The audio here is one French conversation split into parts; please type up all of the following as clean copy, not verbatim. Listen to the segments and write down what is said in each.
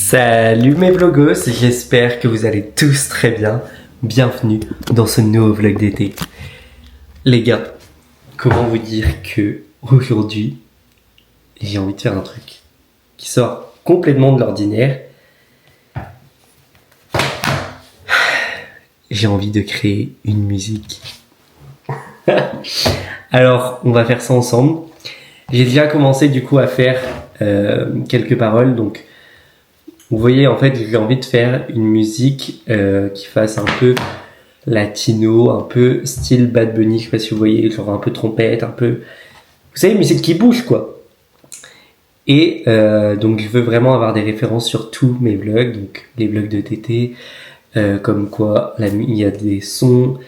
Salut mes vlogos, j'espère que vous allez tous très bien. Bienvenue dans ce nouveau vlog d'été. Les gars, comment vous dire que aujourd'hui, j'ai envie de faire un truc qui sort complètement de l'ordinaire. J'ai envie de créer une musique. Alors, on va faire ça ensemble. J'ai déjà commencé du coup à faire quelques paroles, donc vous voyez, en fait, j'ai envie de faire une musique qui fasse un peu latino, un peu style Bad Bunny, je sais pas si vous voyez, genre un peu trompette, un peu... Vous savez, musique qui bouge, quoi. Et donc, je veux vraiment avoir des références sur tous mes vlogs, donc les vlogs de TT, comme quoi il y a des sons,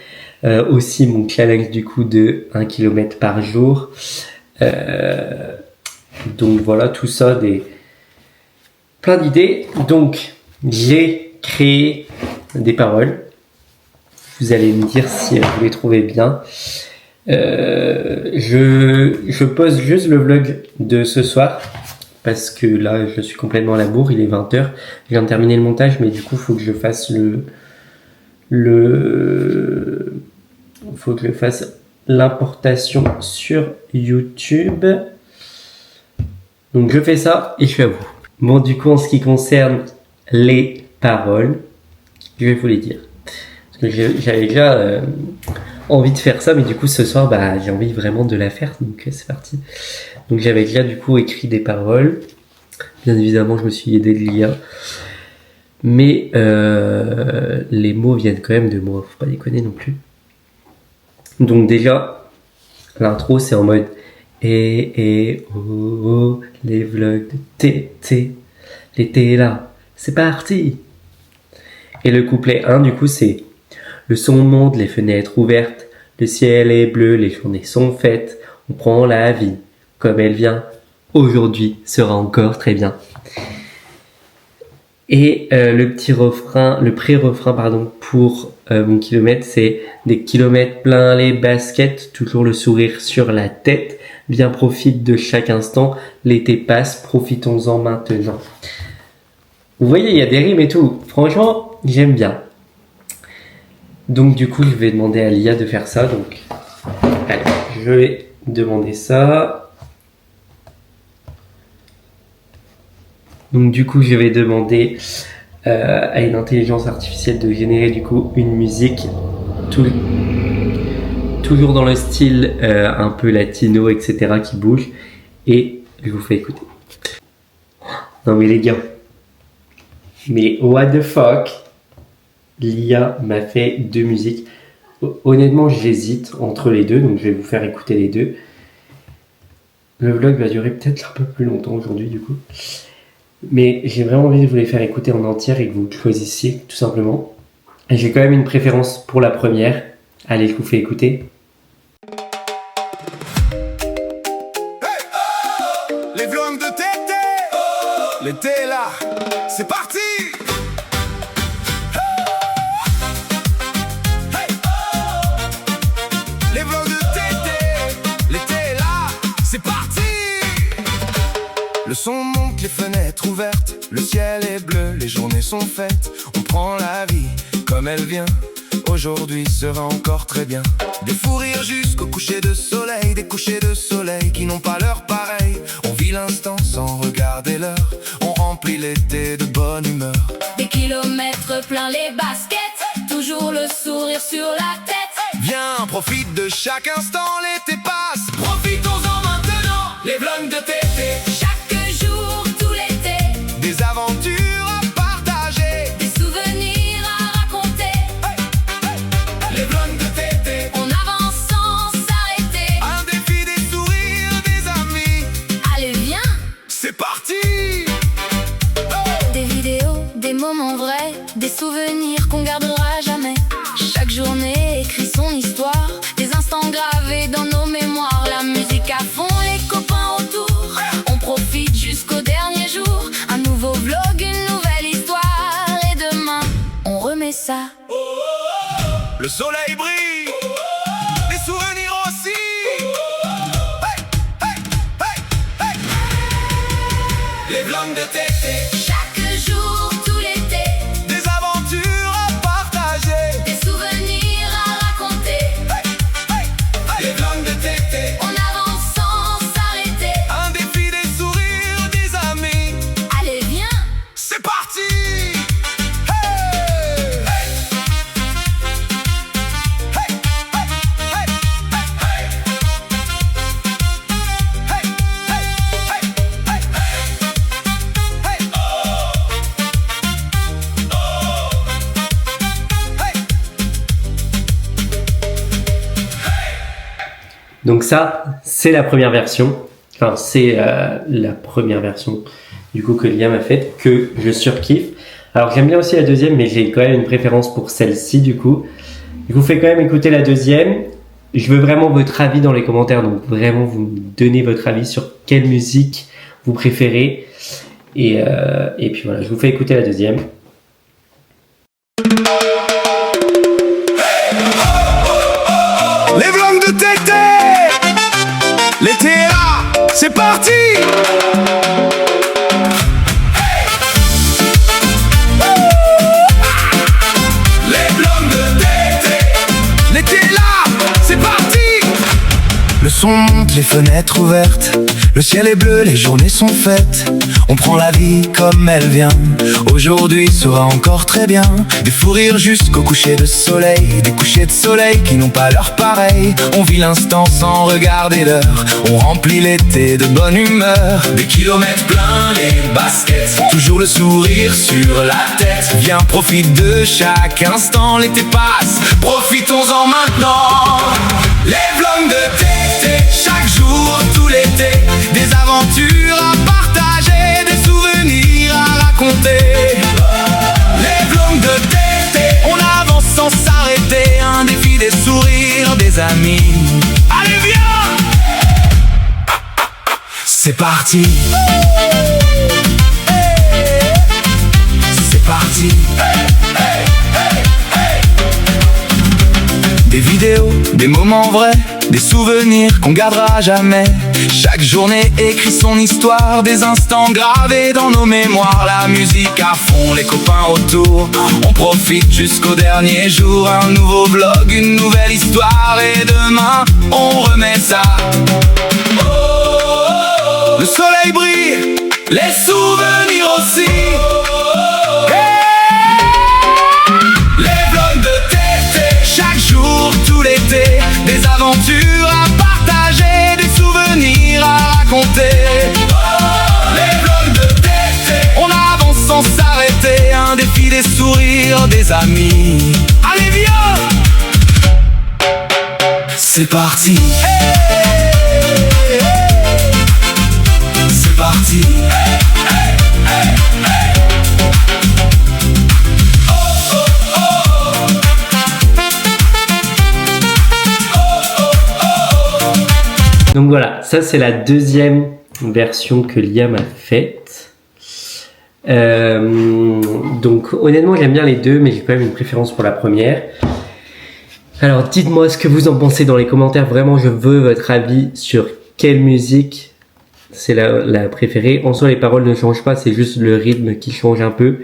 aussi mon challenge du coup de 1 km par jour. Donc voilà, tout ça, plein d'idées. Donc, j'ai créé des paroles. Vous allez me dire si vous les trouvez bien. Je pose juste le vlog de ce soir parce que là, je suis complètement à la bourre. Il est 20h. Je viens de terminer le montage, mais du coup, il faut que je fasse faut que je fasse l'importation sur YouTube. Donc, je fais ça et je suis à vous. Bon, du coup, en ce qui concerne les paroles, je vais vous les dire. Parce que j'avais déjà envie de faire ça, mais du coup, ce soir, j'ai envie vraiment de la faire, donc c'est parti. Donc, j'avais déjà, du coup, écrit des paroles. Bien évidemment, je me suis aidé de l'IA. Mais les mots viennent quand même de moi, faut pas déconner non plus. Donc, déjà, l'intro, c'est en mode... oh, les vlogs de TT, l'été est là, c'est parti. Et le couplet 1 du coup c'est: le son monte, les fenêtres ouvertes, le ciel est bleu, les journées sont faites, on prend la vie comme elle vient, aujourd'hui sera encore très bien. Et le petit refrain, le pré-refrain pardon, pour mon kilomètre, c'est: des kilomètres plein les baskets, toujours le sourire sur la tête, bien profite de chaque instant, l'été passe, profitons-en maintenant. Vous voyez, il y a des rimes et tout. Franchement, j'aime bien. Donc du coup, je vais demander à l'IA de faire ça. Donc, allez, je vais demander ça. Donc du coup, je vais demander à une intelligence artificielle de générer du coup une musique toujours dans le style un peu latino, etc. qui bouge. Et je vous fais écouter. Non mais les gars, mais what the fuck, l'IA m'a fait deux musiques. Honnêtement, j'hésite entre les deux, donc je vais vous faire écouter les deux. Le vlog va durer peut-être un peu plus longtemps aujourd'hui du coup. Mais j'ai vraiment envie de vous les faire écouter en entière et que vous choisissiez tout simplement. Et j'ai quand même une préférence pour la première. Allez, je vous fais écouter. Les vlogs de TT, l'été est là, c'est parti. Les vlogs de TT, l'été est là, c'est parti. Le son monte, les fenêtres ouvertes, le ciel est bleu, les journées sont faites, on prend la vie comme elle vient. Aujourd'hui sera encore très bien. Des fous rires jusqu'au coucher de soleil, des couchers de soleil qui n'ont pas leur pareil. On vit l'instant sans regarder l'heure, on remplit l'été de bonne humeur. Des kilomètres plein les baskets, toujours le sourire sur la tête. Viens, profite de chaque instant, l'été passe, profitons-en maintenant. Les vlogs de TT, Chaque jour, tout l'été, des aventures à partager. des souvenirs à raconter. Les vlogs de TT, On avance sans s'arrêter. un défi, des sourires, des amis. Allez, viens. C'est parti. Des vidéos, des moments vrais, des souvenirs qu'on gardera jamais. Chaque journée écrit son histoire, des instants gravés dans nos mémoires. La musique à fond, les copains autour, on profite jusqu'au dernier jour. Un nouveau vlog, une nouvelle histoire. Et demain, on remet ça. Le soleil brille, les souvenirs aussi. Hey, hey, hey, hey. Les vlogs de TT, Chaque jour, Donc ça, c'est la première version. Enfin, c'est la première version du coup que Liam a faite, que je surkiffe. Alors j'aime bien aussi la deuxième, mais j'ai quand même une préférence pour celle-ci du coup. Je vous fais quand même écouter la deuxième. Je veux vraiment votre avis dans les commentaires, donc vraiment vous me donnez votre avis sur quelle musique vous préférez. Et puis voilà, je vous fais écouter la deuxième. Les vlogs de Tété, l'été est là, c'est parti. Les vlogs de Tété, l'été est là, c'est parti. Le son monte, les fenêtres ouvertes, le ciel est bleu, les journées sont faites. On prend la vie comme elle vient. Aujourd'hui sera encore très bien. Des fous rires jusqu'au coucher de soleil, des couchers de soleil qui n'ont pas leur pareil. On vit l'instant sans regarder l'heure. On remplit l'été de bonne humeur. Des kilomètres pleins les baskets, toujours le sourire sur la tête. Viens, profite de chaque instant. L'été passe, profitons-en maintenant. Les vlogs de Tété, chaque jour, tout l'été. Des aventures à partager, des souvenirs à raconter. Les vlogs de Tété, on avance sans s'arrêter. Un défi, des sourires, des amis. Allez viens, c'est parti. C'est parti. Des vidéos, des moments vrais, des souvenirs qu'on gardera à jamais. Chaque journée écrit son histoire, des instants gravés dans nos mémoires. La musique à fond, les copains autour, on profite jusqu'au dernier jour. Un nouveau vlog, une nouvelle histoire, et demain on remet ça. Oh, oh, oh. Le soleil brille, les souvenirs aussi. Des aventures à partager, des souvenirs à raconter. Les vlogs de Tété, on avance sans s'arrêter. Un défi, des sourires, des amis. Allez viens, c'est parti. C'est parti. Donc voilà, ça c'est la deuxième version que Liam a faite. Donc honnêtement j'aime bien les deux, mais j'ai quand même une préférence pour la première. Alors dites-moi ce que vous en pensez dans les commentaires, vraiment je veux votre avis sur quelle musique c'est la préférée. En soi les paroles ne changent pas, c'est juste le rythme qui change un peu,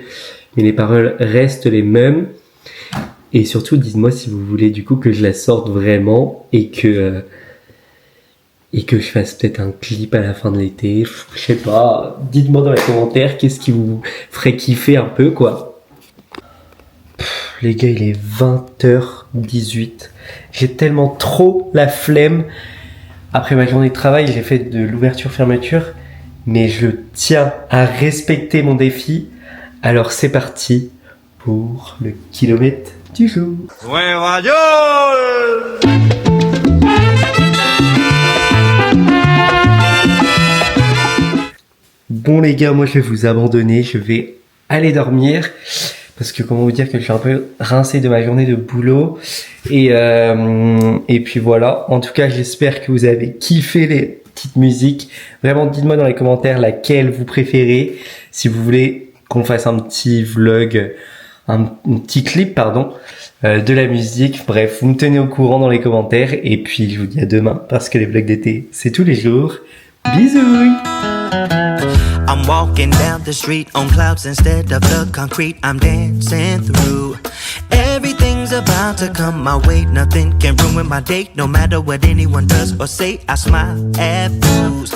mais les paroles restent les mêmes. Et surtout dites-moi si vous voulez du coup que je la sorte vraiment et que je fasse peut-être un clip à la fin de l'été, je sais pas, dites-moi dans les commentaires qu'est-ce qui vous ferait kiffer un peu quoi. Les gars, il est 20h18, j'ai tellement trop la flemme. Après ma journée de travail, j'ai fait de l'ouverture-fermeture, mais je tiens à respecter mon défi. Alors c'est parti pour le kilomètre du jour. Ouais, radio. Bon les gars, moi je vais vous abandonner, je vais aller dormir parce que comment vous dire que je suis un peu rincé de ma journée de boulot et puis voilà. En tout cas j'espère que vous avez kiffé les petites musiques. Vraiment dites-moi dans les commentaires laquelle vous préférez, si vous voulez qu'on fasse un petit vlog, un petit clip pardon, de la musique. Bref, vous me tenez au courant dans les commentaires et puis je vous dis à demain parce que les vlogs d'été c'est tous les jours. Bisous. I'm walking down the street on clouds instead of the concrete I'm dancing through. Everything's about to come my way, nothing can ruin my day. No matter what anyone does or say, I smile at fools.